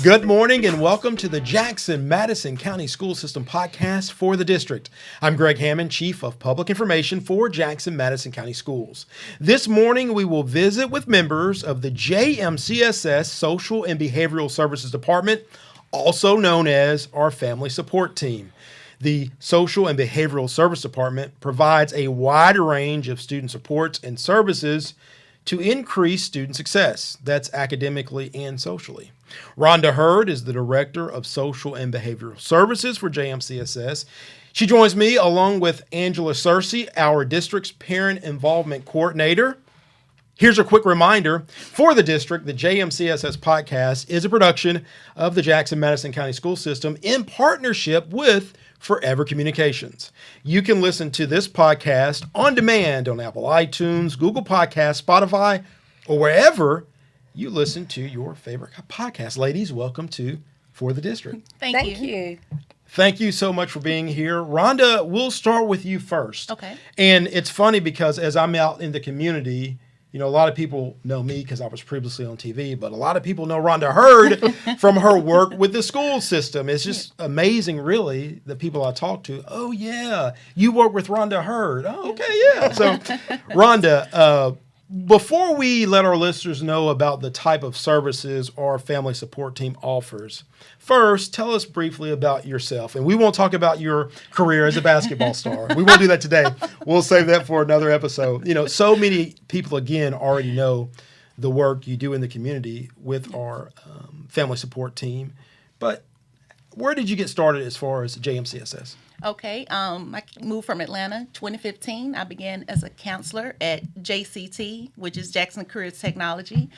Good morning and welcome to the Jackson-Madison County School System podcast for the district. I'm Greg Hammond, Chief of Public Information for Jackson-Madison County Schools. This morning we will visit with members of the JMCSS Social and Behavioral Services Department, also known as our Family Support Team. The Social and Behavioral Service Department provides a wide range of student supports and services to increase student success. That's academically and socially. Rhonda Heard is the Director of Social and Behavioral Services for JMCSS. She joins me along with Angela Searcy, our district's Parent Involvement Coordinator. Here's a quick reminder for the district. The JMCSS podcast is a production of the Jackson-Madison County School System in partnership with Forever Communications. You can listen to this podcast on demand on Apple iTunes, Google Podcasts, Spotify, or wherever you listen to your favorite podcast. Ladies, welcome to For the District. Thank you. Thank you so much for being here. Rhonda, we'll start with you first. Okay. And it's funny because as I'm out in the community, you know, a lot of people know me because I was previously on TV, but a lot of people know Rhonda Heard from her work with the school system. It's just amazing, really, the people I talk to. Oh, yeah, you work with Rhonda Heard. Oh, okay, yeah. So, Rhonda, before we let our listeners know about the type of services our family support team offers, first, tell us briefly about yourself. And we won't talk about your career as a basketball star. We won't do that today. We'll save that for another episode. You know, so many people, again, already know the work you do in the community with our family support team. But where did you get started as far as JMCSS? Okay. I moved from Atlanta 2015. I began as a counselor at JCT, which is Jackson Careers Technology,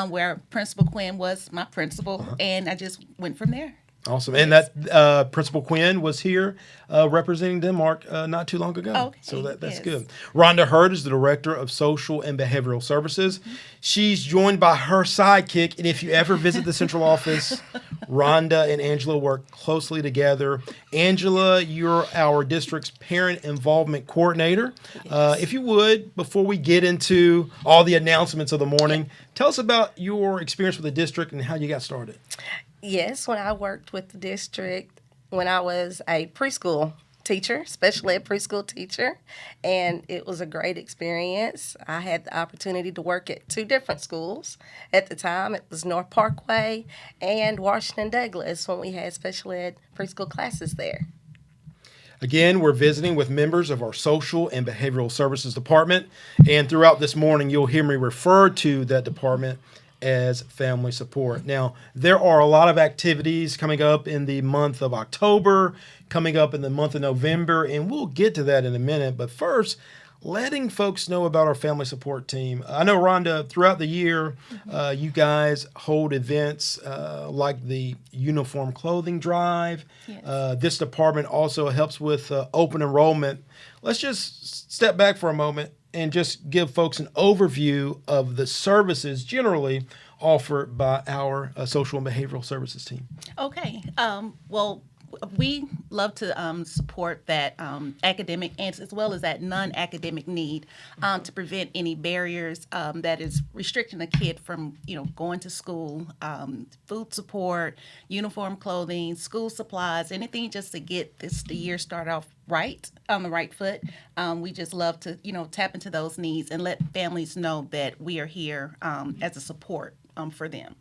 where Principal Quinn was my principal, and I just went from there. Awesome. And that Principal Quinn was here representing Denmark not too long ago. Okay. So that's good. Rhonda Heard is the Director of Social and Behavioral Services. Mm-hmm. She's joined by her sidekick. And if you ever visit the central office, Rhonda and Angela work closely together. Angela, you're our district's Parent Involvement Coordinator. Yes. If you would, before we get into all the announcements of the morning, tell us about your experience with the district and how you got started. Yes, when I worked with the district, when I was a preschool teacher, special ed preschool teacher, and it was a great experience. I had the opportunity to work at two different schools. At the time, it was North Parkway and Washington Douglas when we had special ed preschool classes there. Again, we're visiting with members of our Social and Behavioral Services Department, and throughout this morning, you'll hear me refer to that department as family support. Now, there are a lot of activities coming up in the month of October, coming up in the month of November, and we'll get to that in a minute. But first, letting folks know about our family support team. I know, Rhonda, throughout the year, you guys hold events like the Uniform Clothing Drive. Yes. This department also helps with open enrollment. Let's just step back for a moment and just give folks an overview of the services generally offered by our social and behavioral services team. Okay. Well, we love to support that academic and as well as that non-academic need to prevent any barriers that is restricting a kid from, going to school, food support, uniform clothing, school supplies, anything just to get the year started off right, on the right foot. We just love to, tap into those needs and let families know that we are here as a support for them.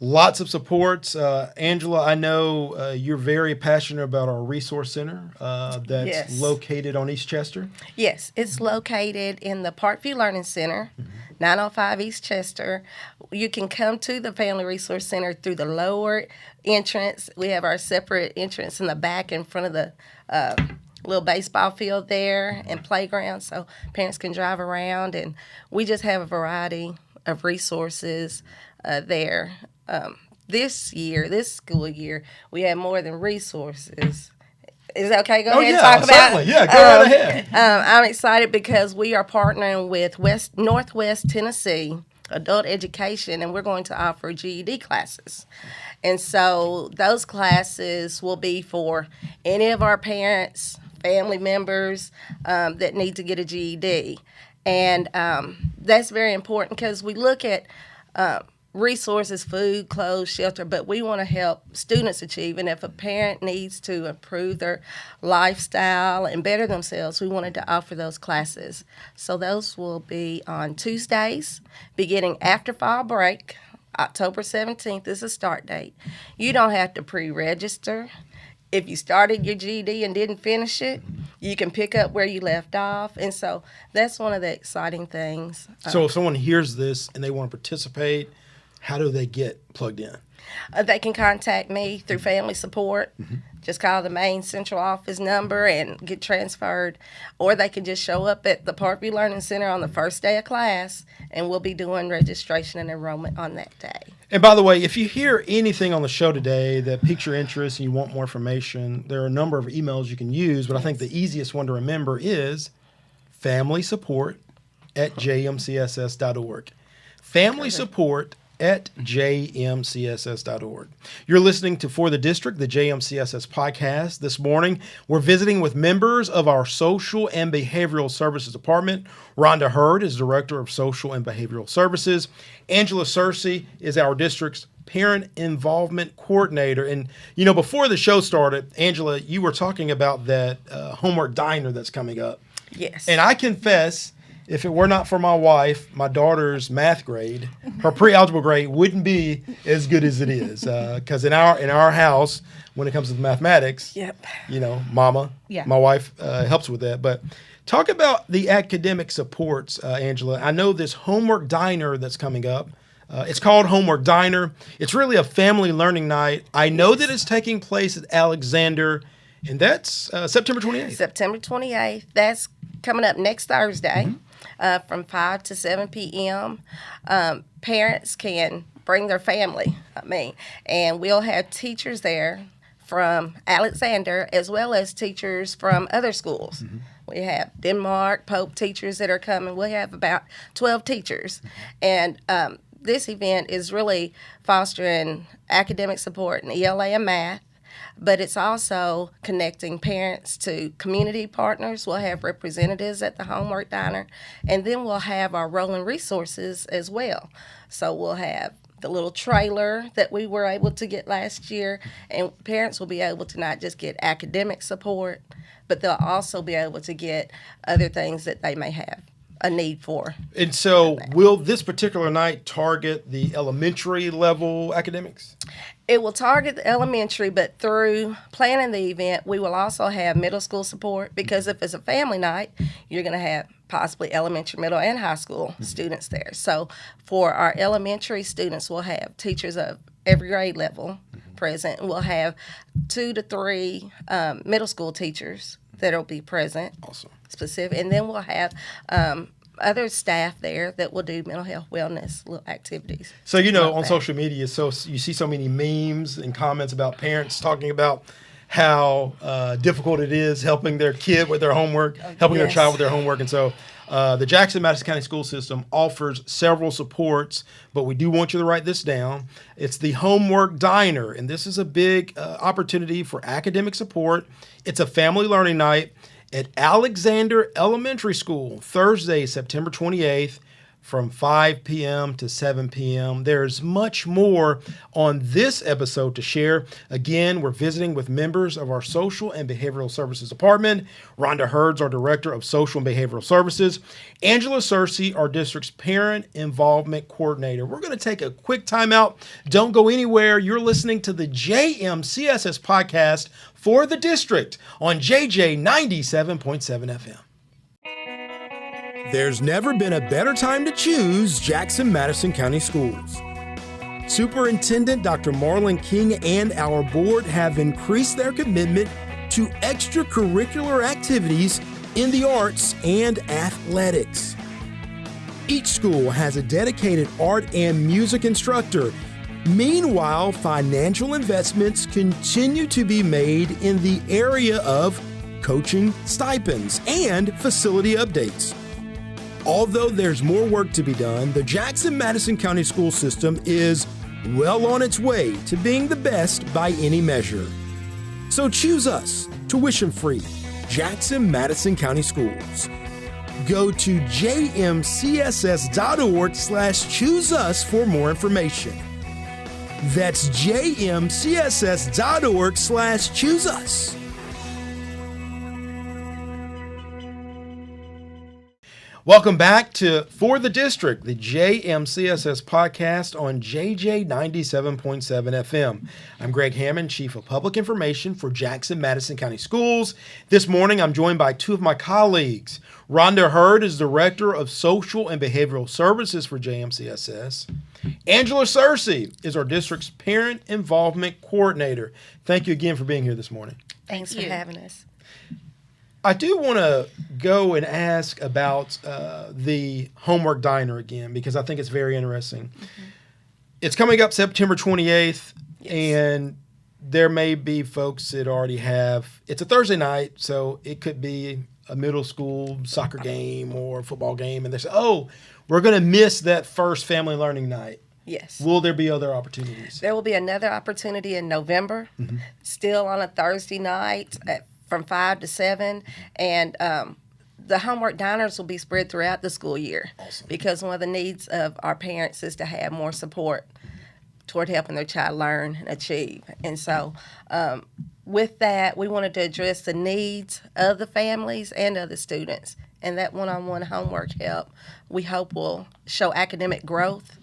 Lots of supports. Angela, I know you're very passionate about our resource center that's located on East Chester. Yes, it's located in the Parkview Learning Center, 905 East Chester. You can come to the Family Resource Center through the lower entrance. We have our separate entrance in the back in front of the little baseball field there and playground, so parents can drive around. And we just have a variety of resources there. This school year, we had more than resources. Is that okay? Go ahead and talk about it. Yeah, go right ahead. I'm excited because we are partnering with Northwest Tennessee Adult Education, and we're going to offer GED classes. And so those classes will be for any of our parents, family members that need to get a GED. And that's very important because we look at resources, food, clothes, shelter, but we want to help students achieve. And if a parent needs to improve their lifestyle and better themselves, we wanted to offer those classes. So those will be on Tuesdays, beginning after fall break. October 17th is the start date. You don't have to pre-register. If you started your GED and didn't finish it, you can pick up where you left off. And so that's one of the exciting things. So if someone hears this and they want to participate, how do they get plugged in? They can contact me through family support. Just call the main central office number and get transferred. Or they can just show up at the Parkview Learning Center on the first day of class, and we'll be doing registration and enrollment on that day. And by the way, if you hear anything on the show today that piques your interest and you want more information, there are a number of emails you can use, but I think the easiest one to remember is familysupport@jmcss.org. Family support at jmcss.org. You're listening to For the District, the JMCSS podcast. This morning, we're visiting with members of our Social and Behavioral Services Department. Rhonda Heard is Director of Social and Behavioral Services. Angela Searcy is our district's Parent Involvement Coordinator. And, you know, before the show started, Angela, you were talking about that homework diner that's coming up. Yes. And I confess, if it were not for my wife, my daughter's math grade, her pre-algebra grade wouldn't be as good as it is. Because in our house, when it comes to mathematics, Yep. you know, Mama, Yeah. my wife helps with that. But talk about the academic supports, Angela. I know this homework diner that's coming up. It's called Homework Diner. It's really a family learning night. I know that it's taking place at Alexander, and that's September 28th. September 28th. That's coming up next Thursday from 5 to 7 p.m. Parents can bring their family, and we'll have teachers there from Alexander as well as teachers from other schools. We have Denmark, Pope teachers that are coming. We have about 12 teachers. And this event is really fostering academic support in ELA and math, but it's also connecting parents to community partners. We'll have representatives at the Homework Diner, and then we'll have our rolling resources as well. So we'll have the little trailer that we were able to get last year, and parents will be able to not just get academic support, but they'll also be able to get other things that they may have a need for. And so will this particular night target the elementary level academics? It will target the elementary, but through planning the event, we will also have middle school support, because if it's a family night, you're going to have possibly elementary, middle, and high school students there. So for our elementary students, we'll have teachers of every grade level present, and we'll have 2 to 3 middle school teachers that will be present. Awesome. Specific, and then we'll have other staff there that will do mental health, wellness, little activities. So, you know, like on that. social media, so you see so many memes and comments about parents talking about how difficult it is helping their kid with their homework, helping their Yes. child with their homework. And so the Jackson-Madison County School System offers several supports, but we do want you to write this down. It's the Homework Diner, and this is a big opportunity for academic support. It's a family learning night at Alexander Elementary School, Thursday, September 28th, from 5 p.m. to 7 p.m. There's much more on this episode to share. Again, we're visiting with members of our Social and Behavioral Services Department. Rhonda Heard's our Director of Social and Behavioral Services. Angela Searcy, our district's Parent Involvement Coordinator. We're going to take a quick time out. Don't go anywhere. You're listening to the JMCSS podcast for the district on JJ 97.7 FM. There's never been a better time to choose Jackson-Madison County Schools. Superintendent Dr. Marlon King and our board have increased their commitment to extracurricular activities in the arts and athletics. Each school has a dedicated art and music instructor. Meanwhile, financial investments continue to be made in the area of coaching stipends and facility updates. Although there's more work to be done, the Jackson-Madison County School System is well on its way to being the best by any measure. So choose us, tuition-free, Jackson-Madison County Schools. Go to jmcss.org/chooseus for more information. That's jmcss.org/chooseus. Welcome back to For the District, the JMCSS podcast on JJ 97.7 FM. I'm Greg Hammond, Chief of Public Information for Jackson-Madison County Schools. This morning, I'm joined by two of my colleagues. Rhonda Heard is Director of Social and Behavioral Services for JMCSS. Angela Searcy is our district's Parent Involvement Coordinator. Thank you again for being here this morning. Thanks for having us. I do want to go and ask about the homework diner again, because I think it's very interesting. Mm-hmm. It's coming up September 28th, yes. And there may be folks that already have, it's a Thursday night, so it could be a middle school soccer game or football game, and they say, oh, we're going to miss that first family learning night. Yes. Will there be other opportunities? There will be another opportunity in November, mm-hmm. still on a Thursday night from 5 to 7, and the homework diners will be spread throughout the school year. Awesome. Because one of the needs of our parents is to have more support toward helping their child learn and achieve. And so with that, we wanted to address the needs of the families and of the students. And that one-on-one homework help, we hope, will show academic growth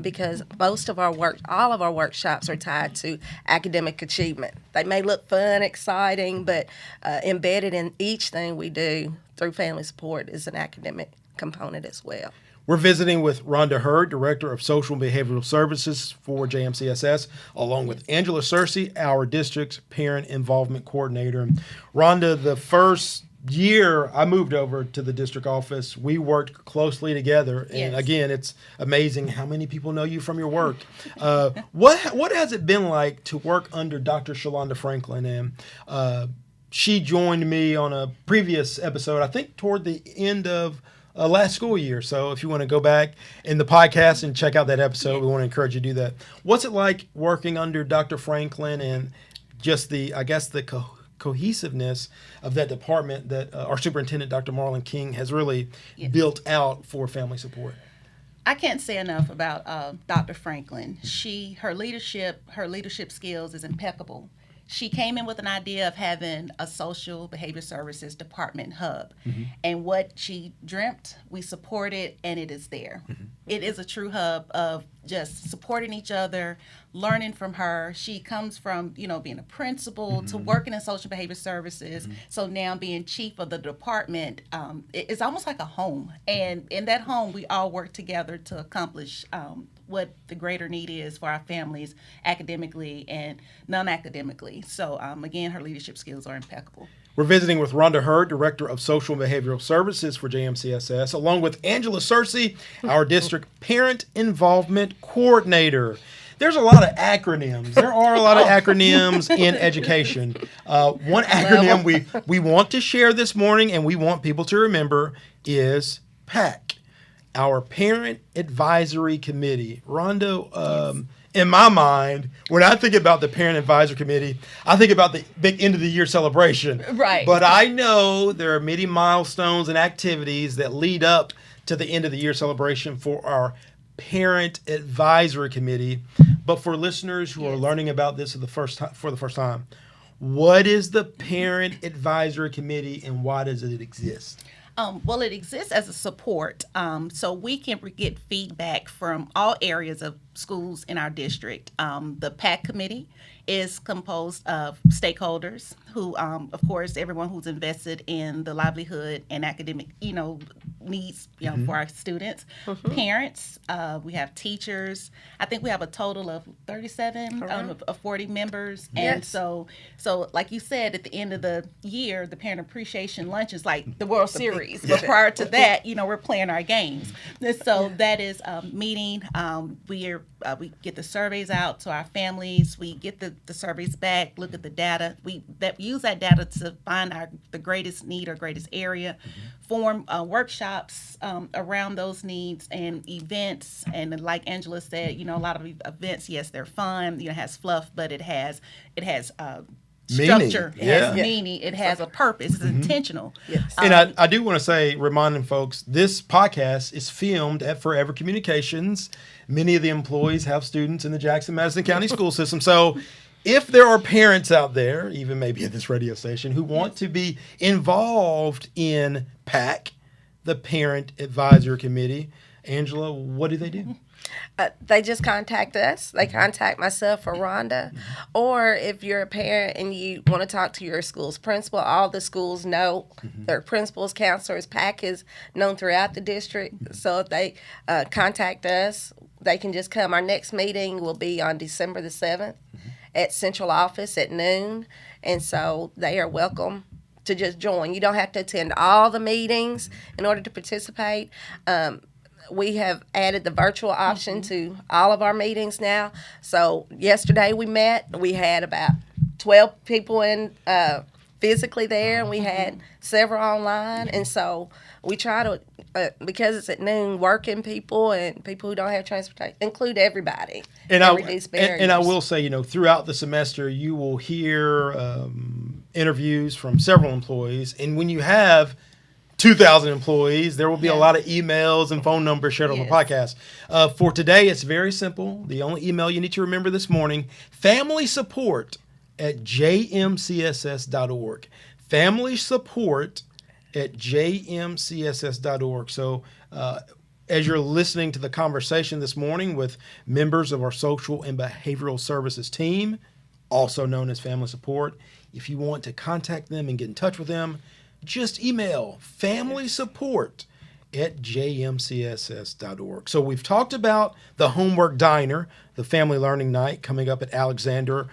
because most of our work, all of our workshops are tied to academic achievement. They may look fun, exciting, but embedded in each thing we do through family support is an academic component as well. We're visiting with Rhonda Heard, Director of Social and Behavioral Services for JMCSS, along with Angela Searcy, our district's Parent Involvement Coordinator. Rhonda, the first year I moved over to the district office, we worked closely together, and yes. Again, it's amazing how many people know you from your work. What has it been like to work under Dr. Shalonda Franklin? And she joined me on a previous episode, I think toward the end of last school year. So if you want to go back in the podcast and check out that episode, we want to encourage you to do that. What's it like working under Dr. Franklin and just the cohesiveness of that department that our superintendent, Dr. Marlon King, has really built out for family support? I can't say enough about Dr. Franklin. Her leadership skills is impeccable. She came in with an idea of having a social behavior services department hub. Mm-hmm. And what she dreamt, we supported, and it is there. Mm-hmm. It is a true hub of just supporting each other, learning from her. She comes from, being a principal mm-hmm. to working in social behavior services. Mm-hmm. So now being chief of the department, it's almost like a home. And in that home, we all work together to accomplish what the greater need is for our families academically and non-academically. So again, her leadership skills are impeccable. We're visiting with Rhonda Heard, Director of Social and Behavioral Services for JMCSS, along with Angela Searcy, our District Parent Involvement Coordinator. There's a lot of acronyms. There are a lot of acronyms in education. One acronym we want to share this morning and we want people to remember is PAC, our Parent Advisory Committee. Rhonda, in my mind, when I think about the Parent Advisory Committee, I think about the big end of the year celebration. Right. But I know there are many milestones and activities that lead up to the end of the year celebration for our Parent Advisory Committee. But for listeners who are learning about this for the first time, what is the Parent Advisory Committee and why does it exist? Well, it exists as a support, so we can get feedback from all areas of schools in our district. The PAC committee is composed of stakeholders who, of course, everyone who's invested in the livelihood and academic, needs, mm-hmm. for our students, mm-hmm. parents. We have teachers. I think we have a total of 37 of 40 members. And so like you said, at the end of the year, the Parent Appreciation Lunch is like the World Series. But prior to that, we're playing our games. And so that is meeting. We get the surveys out to our families. We get the surveys back, look at the data. We use that data to find the greatest need or greatest area, mm-hmm. form workshops around those needs and events. And like Angela said, a lot of events, yes, they're fun. It has fluff, but it has Meaning, structure. It yeah. has meaning. It has a purpose. It's intentional. Yes. And I do want to say, reminding folks, this podcast is filmed at Forever Communications. Many of the employees have students in the Jackson-Madison County school system. So if there are parents out there, even maybe at this radio station, who want to be involved in PAC, the Parent Advisory Committee, Angela, what do they do? They just contact us. They contact myself or Rhonda. Or if you're a parent and you want to talk to your school's principal, all the schools know their principals, counselors. PAC is known throughout the district. So if they contact us, they can just come. Our next meeting will be on December the 7th at Central Office at noon. And so they are welcome to just join. You don't have to attend all the meetings in order to participate. We have added the virtual option to all of our meetings now. So yesterday we met. We had about 12 people in physically there, and we had several online. And so we try to, because it's at noon, working people and people who don't have transportation, include everybody And reduce barriers. and I will say, throughout the semester, you will hear interviews from several employees. And when you have 2,000 employees, there will be a lot of emails and phone numbers shared on the podcast. For today, it's very simple. The only email you need to remember this morning, familysupport@jmcss.org. Familysupport@jmcss.org. So as you're listening to the conversation this morning with members of our social and behavioral services team, also known as Family Support, if you want to contact them and get in touch with them, just email familysupport@jmcss.org. So we've talked about the Homework Diner, the Family Learning Night coming up at Alexander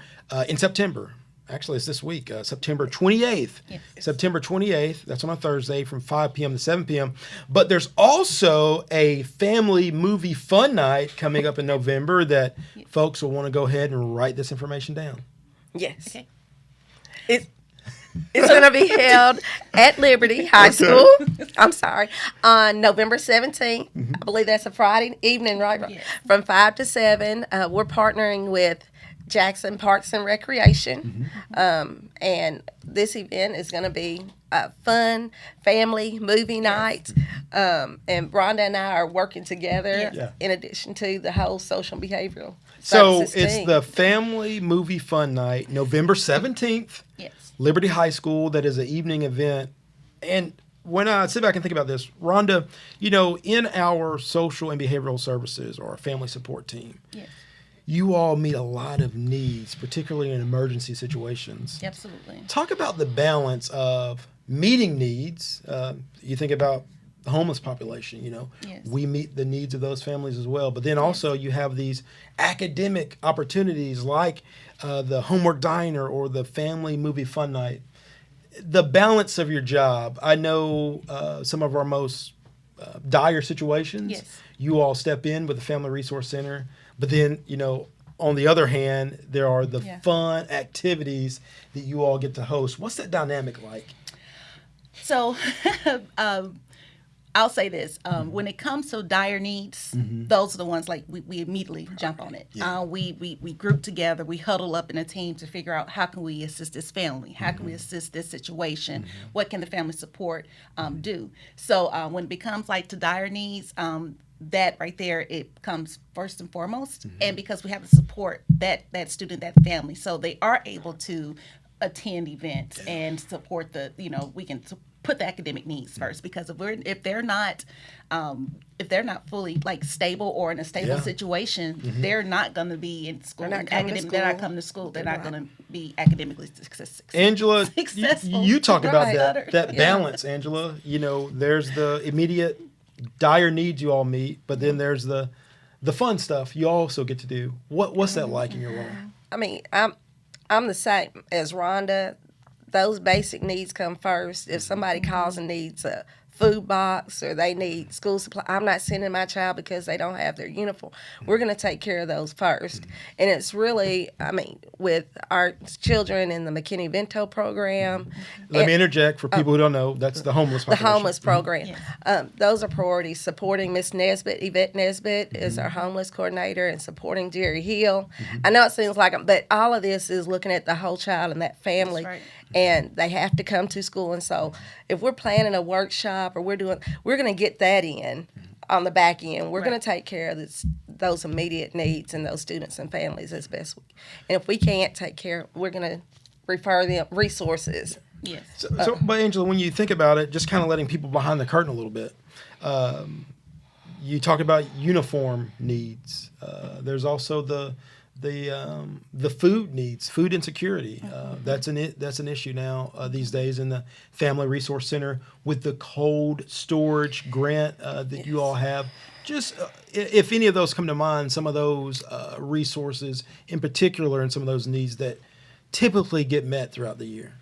in September. Actually, it's this week, September 28th. Yes. September 28th, that's on a Thursday from 5 p.m. to 7 p.m. But there's also a family movie fun night coming up in November that folks will want to go ahead and write this information down. Yes. Okay. It's going to be held at Liberty High School. I'm sorry, on November 17th. I believe that's a Friday evening, right? Yes. From 5 to 7. We're partnering with Jackson Parks and Recreation. And this event is going to be a fun family movie night. And Rhonda and I are working together in addition to the whole social and behavioral So services it's team. the Family Movie Fun Night, November 17th. Yes. Liberty High School, that is an evening event. And when I sit back and think about this, Rhonda, in our social and behavioral services or our family support team, Yes. you all meet a lot of needs, particularly in emergency situations. Absolutely. Talk about the balance of meeting needs. You think about the homeless population, Yes. we meet the needs of those families as well. But then also you have these academic opportunities like the Homework Diner or the Family Movie Fun Night. The balance of your job. I know some of our most dire situations, Yes. you all step in with the Family Resource Center. But then, on the other hand, there are the fun activities that you all get to host. What's that dynamic like? So I'll say this. When it comes to dire needs, those are the ones like we immediately jump on it. Yeah. We group together, we huddle up in a team to figure out how can we assist this family? How can we assist this situation? What can the family support do? So when it becomes like to dire needs, that right there, it comes first and foremost. And because we have to support that student, that family, so they are able to attend events and support we can put the academic needs first, because if they're not fully like stable or in a stable situation, they're not going to be in school. They're not coming to school. They're not going to be academically successful. Angela, Successful. you talk about Right. that balance, Angela. There's the immediate dire needs you all meet, but then there's the fun stuff you also get to do. What's that like in your role? I mean, I'm the same as Rhonda. Those basic needs come first. If somebody calls and needs a food box or they need school supply. I'm not sending my child because they don't have their uniform. We're going to take care of those first. And it's really, with our children in the McKinney-Vento program. Let me interject for people who don't know. That's the homeless population. The homeless program. Yes. Those are priorities. Supporting Miss Nesbitt, Yvette Nesbitt is our homeless coordinator, and supporting Jerry Hill. I know it seems like, but all of this is looking at the whole child and that family. That's right. And they have to come to school. And so if we're planning a workshop or we're going to get that in on the back end. We're going to take care of those immediate needs and those students and families as best we can. And if we can't take care, we're going to refer them resources. Yes. But Angela, when you think about it, just kind of letting people behind the curtain a little bit, you talked about uniform needs. There's also the food needs, food insecurity. That's an issue now these days in the Family Resource Center with the cold storage grant that you all have. Just if any of those come to mind, some of those resources in particular, and some of those needs that typically get met throughout the year.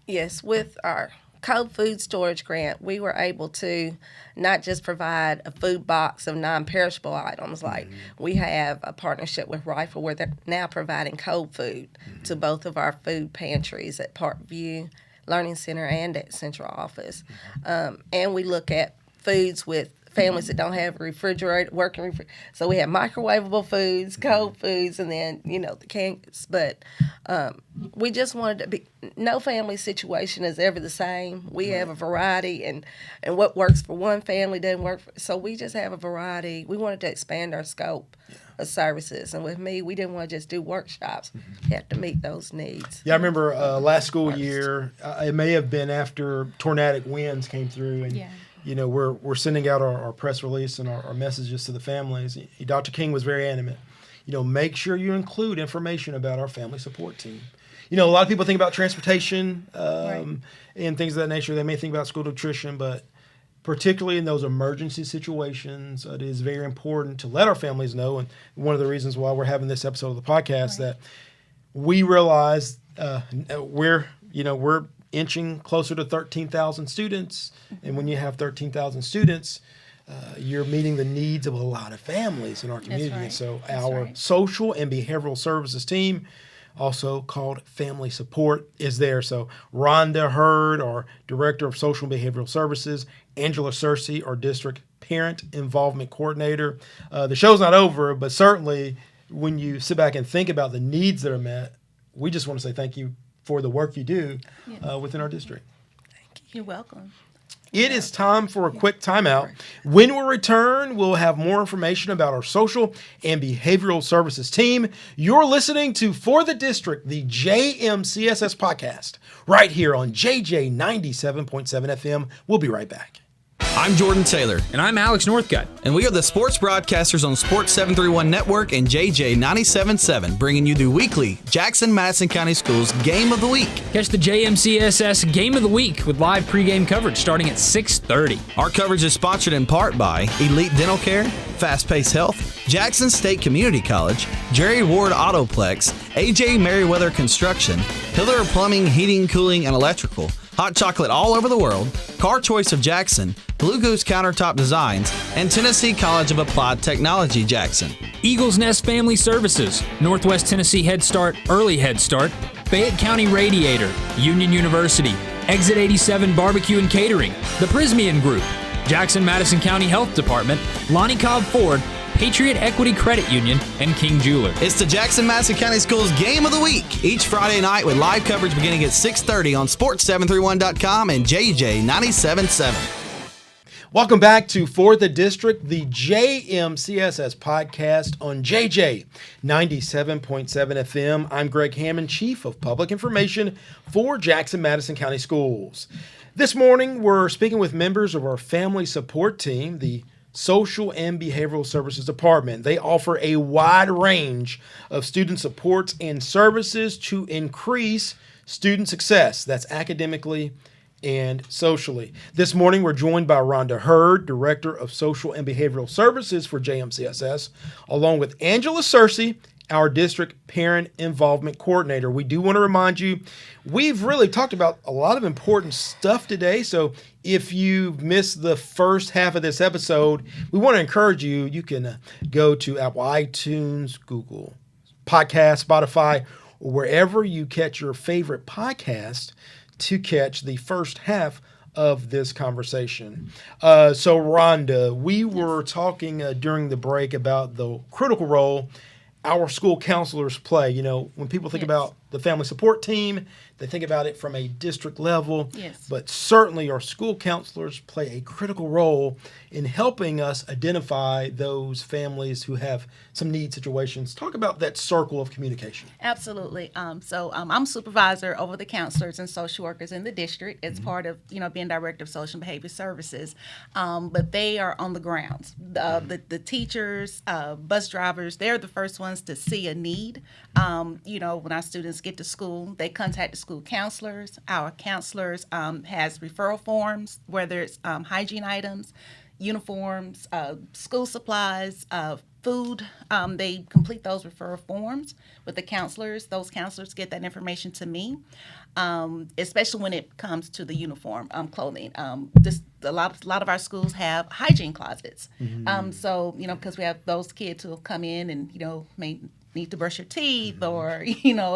Yes, with our cold food storage grant, we were able to not just provide a food box of non-perishable items. Like we have a partnership with Rifle where they're now providing cold food to both of our food pantries at Parkview Learning Center and at Central Office. And we look at foods with families that don't have a refrigerator, so we have microwavable foods, cold foods, and then, the cans. But we just wanted to be, no family situation is ever the same. We have a variety, and what works for one family doesn't work so we just have a variety. We wanted to expand our scope of services. And with me, we didn't want to just do workshops. You have to meet those needs. Yeah, I remember last school year, it may have been after tornadic winds came through, and we're sending out our press release and our messages to the families. Dr. King was very adamant. Make sure you include information about our family support team. A lot of people think about transportation and things of that nature. They may think about school nutrition, but particularly in those emergency situations, it is very important to let our families know. And one of the reasons why we're having this episode of the podcast that we realize we're inching closer to 13,000 students. And when you have 13,000 students, you're meeting the needs of a lot of families in our community. That's right. And so That's our right. social and behavioral services team, also called Family Support, is there. So Rhonda Heard, our Director of Social and Behavioral Services, Angela Searcy, our District Parent Involvement Coordinator. The show's not over, but certainly when you sit back and think about the needs that are met, we just want to say thank you for the work you do within our district. You're welcome. It is time for a quick timeout. When we return, we'll have more information about our social and behavioral services team. You're listening to For the District, the JMCSS podcast, right here on JJ 97.7 FM. We'll be right back. I'm Jordan Taylor, And I'm Alex Northcutt. and we are the sports broadcasters on Sports 731 Network and JJ 97.7, bringing you the weekly Jackson-Madison County Schools Game of the Week. Catch the JMCSS Game of the Week with live pregame coverage starting at 6:30. Our coverage is sponsored in part by Elite Dental Care, Fast Pace Health, Jackson State Community College, Jerry Ward Autoplex, AJ Merriweather Construction, Pillar Plumbing, Heating, Cooling, and Electrical, Hot Chocolate All Over the World, Car Choice of Jackson, Blue Goose Countertop Designs, and Tennessee College of Applied Technology Jackson. Eagles Nest Family Services, Northwest Tennessee Head Start, Early Head Start, Fayette County Radiator, Union University, Exit 87 Barbecue and Catering, The Prismian Group, Jackson-Madison County Health Department, Lonnie Cobb Ford, Patriot Equity Credit Union, and King Jeweler. It's the Jackson-Madison County Schools Game of the Week, each Friday night with live coverage beginning at 6:30 on sports731.com and JJ 97.7. Welcome back to For the District, the JMCSS podcast on JJ 97.7 FM. I'm Greg Hammond, Chief of Public Information for Jackson-Madison County Schools. This morning, we're speaking with members of our family support team, the Social and Behavioral Services Department. They offer a wide range of student supports and services to increase student success. That's academically and socially. This morning, we're joined by Rhonda Heard, Director of Social and Behavioral Services for JMCSS, along with Angela Searcy our district parent involvement coordinator. We do want to remind you, we've really talked about a lot of important stuff today. So if you missed the first half of this episode, we want to encourage you. You can go to Apple iTunes, Google Podcast, Spotify, or wherever you catch your favorite podcast to catch the first half of this conversation. So Rhonda, we were talking during the break about the critical role our school counselors play. You know, when people think about the family support team, they think about it from a district level. Yes. But certainly our school counselors play a critical role in helping us identify those families who have some need situations. Talk about that circle of communication. Absolutely. I'm supervisor over the counselors and social workers in the district. It's part of, being director of social and behavior services. But they are on the grounds. The teachers, bus drivers, they're the first ones to see a need. When our students get to school, they contact the school counselors. Our counselors has referral forms, whether it's hygiene items, uniforms, school supplies, food. They complete those referral forms with the counselors. Those counselors get that information to me, especially when it comes to the uniform clothing. Just a lot of our schools have hygiene closets. Because we have those kids who will come in and may need to brush your teeth or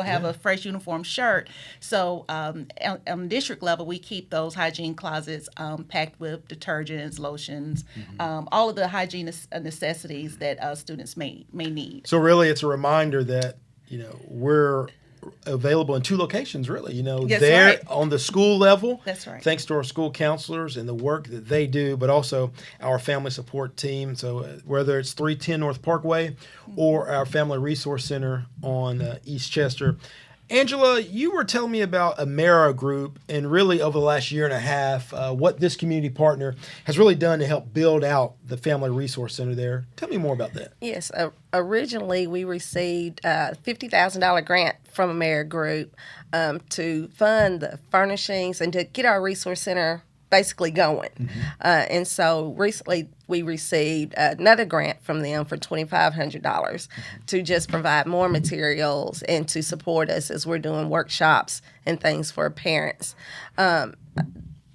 have a fresh uniform shirt. So on district level, we keep those hygiene closets packed with detergents, lotions, all of the hygiene necessities that students may need. So really, it's a reminder that we're available in two locations, really. That's there right. On the school level. That's right. Thanks to our school counselors and the work that they do, but also our family support team. So whether it's 310 North Parkway or our Family Resource Center on East Chester. Angela, you were telling me about Amera Group and really over the last year and a half, what this community partner has really done to help build out the Family Resource Center there. Tell me more about that. Yes, originally we received a $50,000 grant from Amera Group to fund the furnishings and to get our resource center basically going. And so recently we received another grant from them for $2,500 to just provide more materials and to support us as we're doing workshops and things for parents.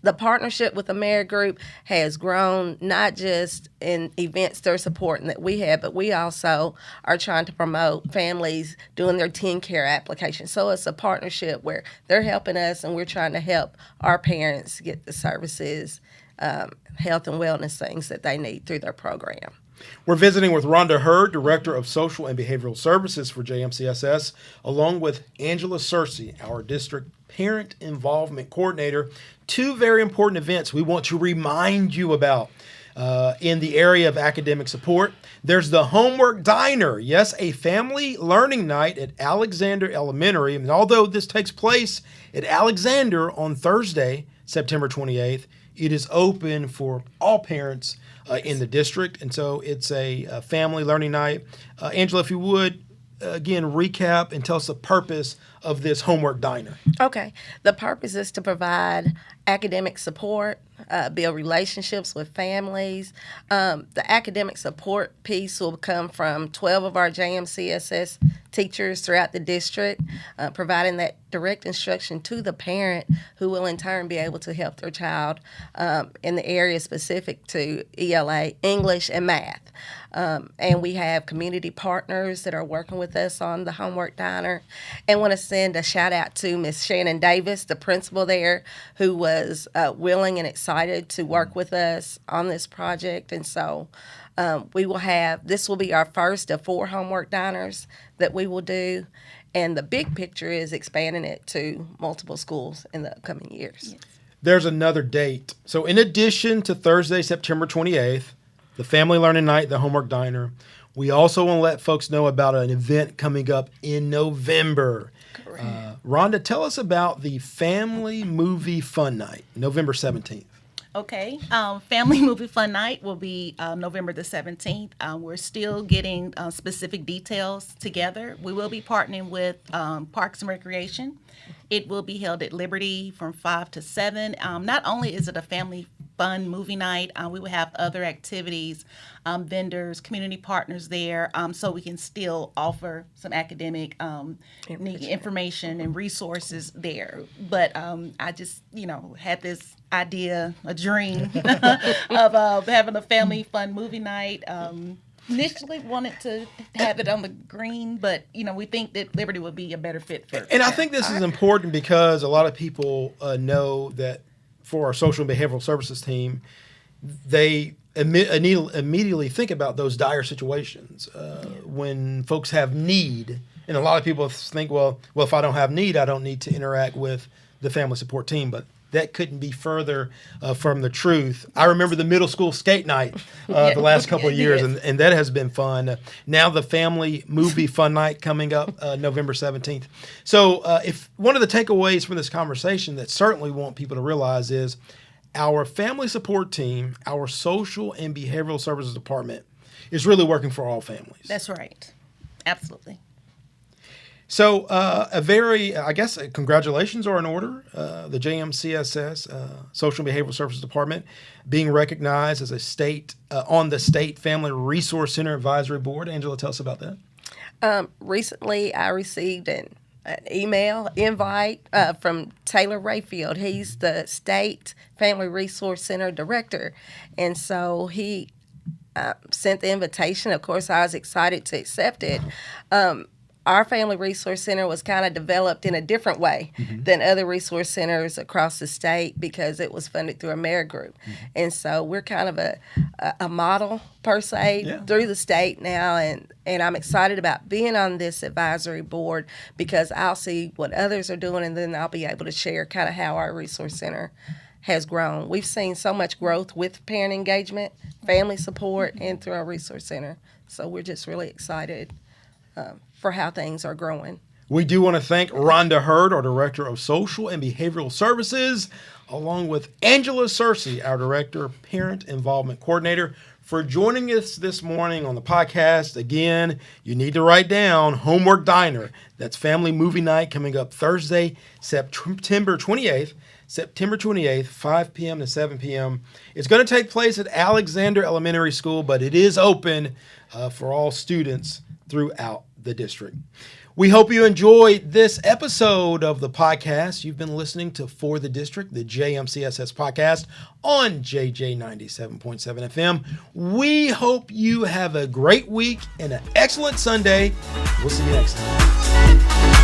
The partnership with the Amera Group has grown not just in events they're supporting that we have, but we also are trying to promote families doing their teen care application. So it's a partnership where they're helping us and we're trying to help our parents get the services, health and wellness things that they need through their program. We're visiting with Rhonda Heard, Director of Social and Behavioral Services for JMCSS, along with Angela Searcy, our District Parent Involvement Coordinator. Two very important events we want to remind you about in the area of academic support. There's the Homework Diner. Yes, a family learning night at Alexander Elementary. And although this takes place at Alexander on Thursday, September 28th, it is open for all parents in the district. And so it's a family learning night. Angela, if you would, again, recap and tell us the purpose of this Homework Diner. Okay. The purpose is to provide academic support, build relationships with families. The academic support piece will come from 12 of our JMCSS teachers throughout the district, providing that direct instruction to the parent who will in turn be able to help their child in the area specific to ELA, English, and math. And we have community partners that are working with us on the Homework Diner. And want to send a shout out to Miss Shannon Davis, the principal there, who was willing and excited to work with us on this project. And so this will be our first of 4 Homework Diners that we will do. And the big picture is expanding it to multiple schools in the upcoming years. Yes. There's another date. So in addition to Thursday, September 28th, the Family Learning Night, the Homework Diner, we also want to let folks know about an event coming up in November. Rhonda, tell us about the Family Movie Fun Night, November 17th. Okay. Family Movie Fun Night will be November the 17th. We're still getting specific details together. We will be partnering with Parks and Recreation. It will be held at Liberty from 5 to 7. Not only is it a family fun movie night. We will have other activities, vendors, community partners there, so we can still offer some academic information and resources there. But I just, had this idea, a dream of having a family fun movie night. Initially wanted to have it on the green, but we think that Liberty would be a better fit for. And I think this is important because a lot of people know that for our social and behavioral services team, they immediately think about those dire situations when folks have need. And a lot of people think, well, if I don't have need, I don't need to interact with the family support team. But that couldn't be further from the truth. I remember the middle school skate night the last couple of years, and that has been fun. Now the family movie fun night coming up November 17th. So if one of the takeaways from this conversation that certainly want people to realize is our family support team, our social and behavioral services department is really working for all families. That's right. Absolutely. So congratulations are in order. The JMCSS, Social and Behavioral Services Department, being recognized as a state, on the State Family Resource Center Advisory Board. Angela, tell us about that. Recently, I received an email invite from Taylor Rayfield. He's the State Family Resource Center Director. And so he sent the invitation. Of course, I was excited to accept it. Our Family Resource Center was kind of developed in a different way than other resource centers across the state because it was funded through a merit group. And so we're kind of a model, per se, through the state now. And I'm excited about being on this advisory board because I'll see what others are doing, and then I'll be able to share kind of how our resource center has grown. We've seen so much growth with parent engagement, family support, and through our resource center. So we're just really excited for how things are growing. We do want to thank Rhonda Heard, our Director of Social and Behavioral Services, along with Angela Searcy, our Director of Parent Involvement Coordinator, for joining us this morning on the podcast. Again, you need to write down Homework Diner. That's family movie night coming up Thursday, September 28th. September 28th, 5 p.m. to 7 p.m. It's going to take place at Alexander Elementary School, but it is open for all students throughout the district. We hope you enjoyed this episode of the podcast. You've been listening to For the District, the JMCSS podcast on JJ 97.7 FM. We hope you have a great week and an excellent Sunday. We'll see you next time.